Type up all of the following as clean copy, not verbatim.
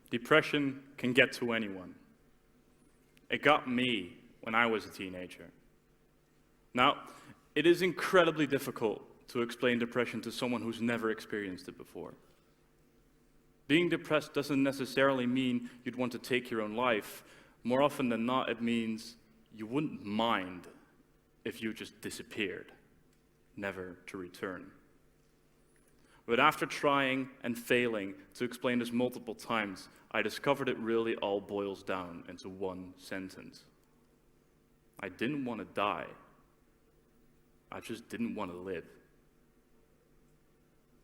Depression can get to anyone. It got me when I was a teenager. Now, it is incredibly difficult to explain depression to someone who's never experienced it before. Being depressed doesn't necessarily mean you'd want to take your own life. More often than not, it means you wouldn't mind if you just disappeared, never to return. But after trying and failing to explain this multiple times, I discovered it really all boils down into one sentence. I didn't want to die. I just didn't want to live.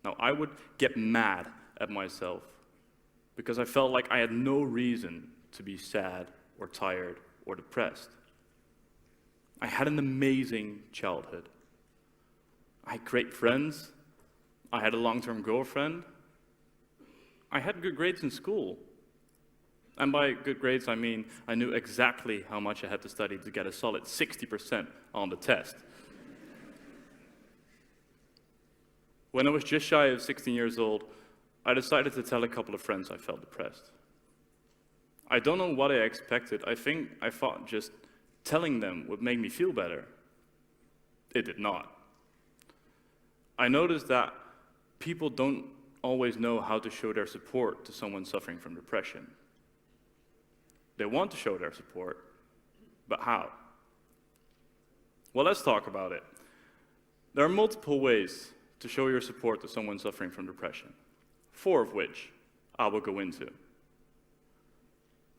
Now, I would get mad at myself because I felt like I had no reason to be sad or tired or depressed. I had an amazing childhood. I had great friends. I had a long-term girlfriend. I had good grades in school. And by good grades, I mean I knew exactly how much I had to study to get a solid 60% on the test. When I was just shy of 16 years old, I decided to tell a couple of friends I felt depressed. I don't know what I expected. I think I thought just telling them would make me feel better. It did not. I noticed that people don't always know how to show their support to someone suffering from depression. They want to show their support, but how? Well, let's talk about it. There are multiple ways to show your support to someone suffering from depression, 4 of which I will go into.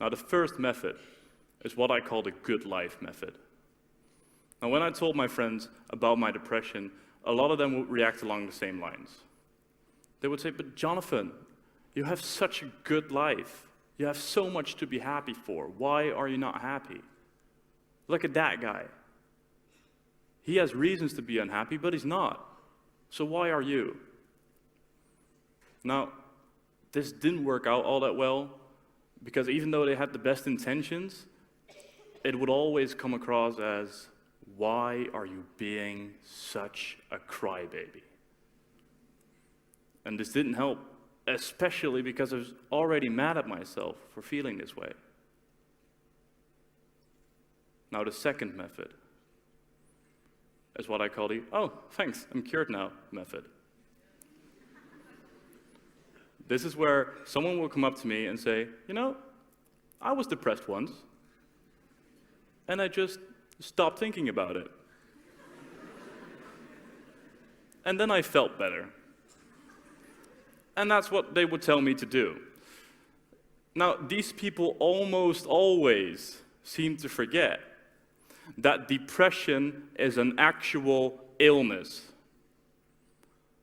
Now, the first method is what I call the good life method. Now, when I told my friends about my depression, a lot of them would react along the same lines. They would say, "But Jonathan, you have such a good life. You have so much to be happy for. Why are you not happy? Look at that guy. He has reasons to be unhappy, but he's not. So why are you?" Now, this didn't work out all that well, because even though they had the best intentions, it would always come across as, "Why are you being such a crybaby?" And this didn't help, especially because I was already mad at myself for feeling this way. Now, the second method is what I call the, "Oh, thanks, I'm cured now" method. This is where someone will come up to me and say, "You know, I was depressed once, and I just stopped thinking about it. And then I felt better." And that's what they would tell me to do. Now, these people almost always seem to forget that depression is an actual illness.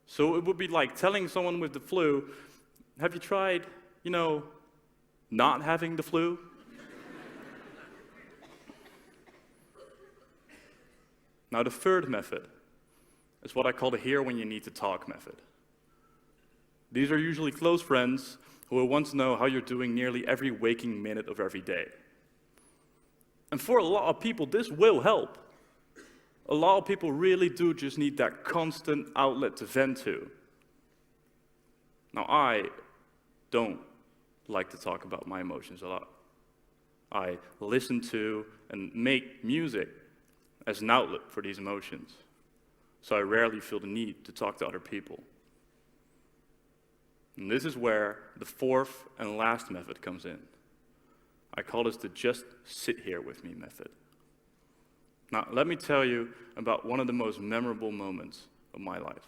So it would be like telling someone with the flu, "Have you tried, not having the flu?" Now, the third method is what I call the hear when you need to talk method. These are usually close friends who will want to know how you're doing nearly every waking minute of every day. And for a lot of people, this will help. A lot of people really do just need that constant outlet to vent to. Now, I don't like to talk about my emotions a lot. I listen to and make music as an outlet for these emotions. So I rarely feel the need to talk to other people. And this is where the fourth and last method comes in. I call this the "just sit here with me" method. Now, let me tell you about one of the most memorable moments of my life.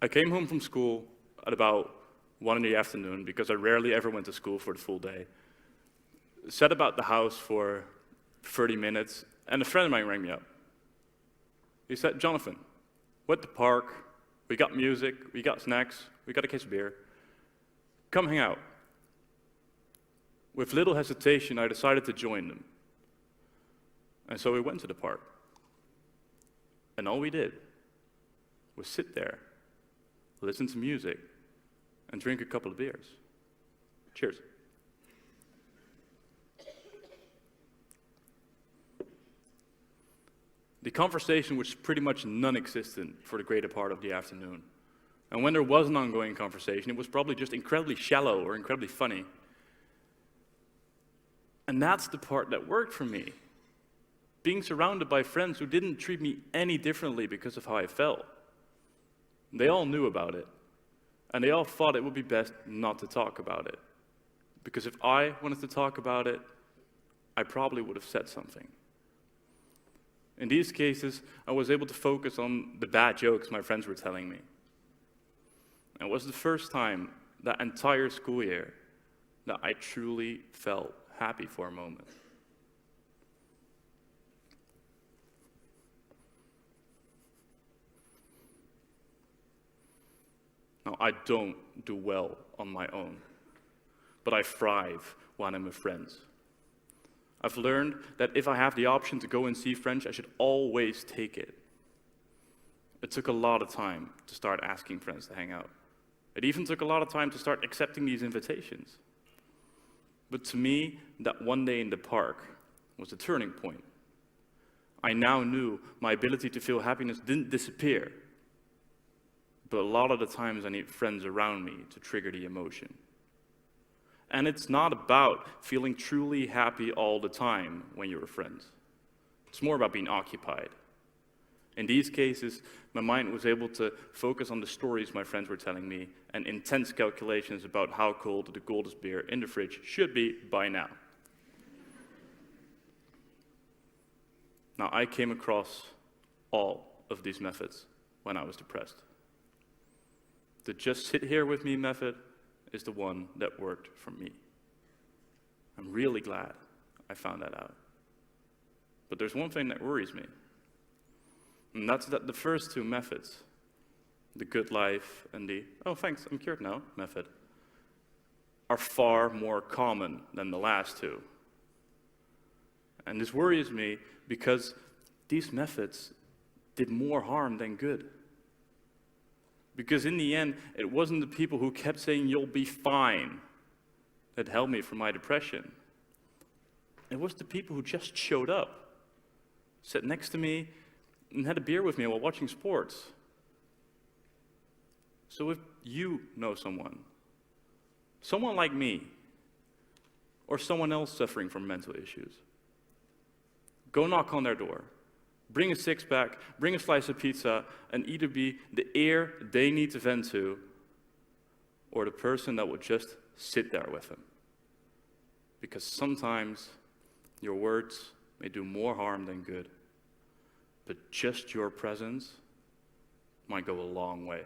I came home from school at about 1 in the afternoon, because I rarely ever went to school for the full day. Sat about the house for 30 minutes, and a friend of mine rang me up. He said, "Jonathan, we're at the park, we got music, we got snacks, we got a case of beer. Come hang out." With little hesitation, I decided to join them. And so we went to the park. And all we did was sit there, listen to music, and drink a couple of beers. Cheers. The conversation was pretty much non-existent for the greater part of the afternoon. And when there was an ongoing conversation, it was probably just incredibly shallow or incredibly funny. And that's the part that worked for me. Being surrounded by friends who didn't treat me any differently because of how I felt. They all knew about it. And they all thought it would be best not to talk about it. Because if I wanted to talk about it, I probably would have said something. In these cases, I was able to focus on the bad jokes my friends were telling me. It was the first time that entire school year that I truly felt happy for a moment. Now, I don't do well on my own, but I thrive when I'm with friends. I've learned that if I have the option to go and see friends, I should always take it. It took a lot of time to start asking friends to hang out. It even took a lot of time to start accepting these invitations. But to me, that one day in the park was a turning point. I now knew my ability to feel happiness didn't disappear. But a lot of the times I need friends around me to trigger the emotion. And it's not about feeling truly happy all the time when you're with friends. It's more about being occupied. In these cases, my mind was able to focus on the stories my friends were telling me and intense calculations about how cold the coldest beer in the fridge should be by now. Now, I came across all of these methods when I was depressed. The just sit here with me method is the one that worked for me. I'm really glad I found that out. But there's one thing that worries me. And that's that the first two methods, the good life and the, oh thanks, I'm cured now method, are far more common than the last two. And this worries me because these methods did more harm than good. Because in the end, it wasn't the people who kept saying, you'll be fine, that helped me from my depression. It was the people who just showed up, sat next to me, and had a beer with me while watching sports. So if you know someone like me, or someone else suffering from mental issues, go knock on their door. Bring a six-pack, bring a slice of pizza, and either be the ear they need to vent to, or the person that will just sit there with them. Because sometimes your words may do more harm than good, but just your presence might go a long way.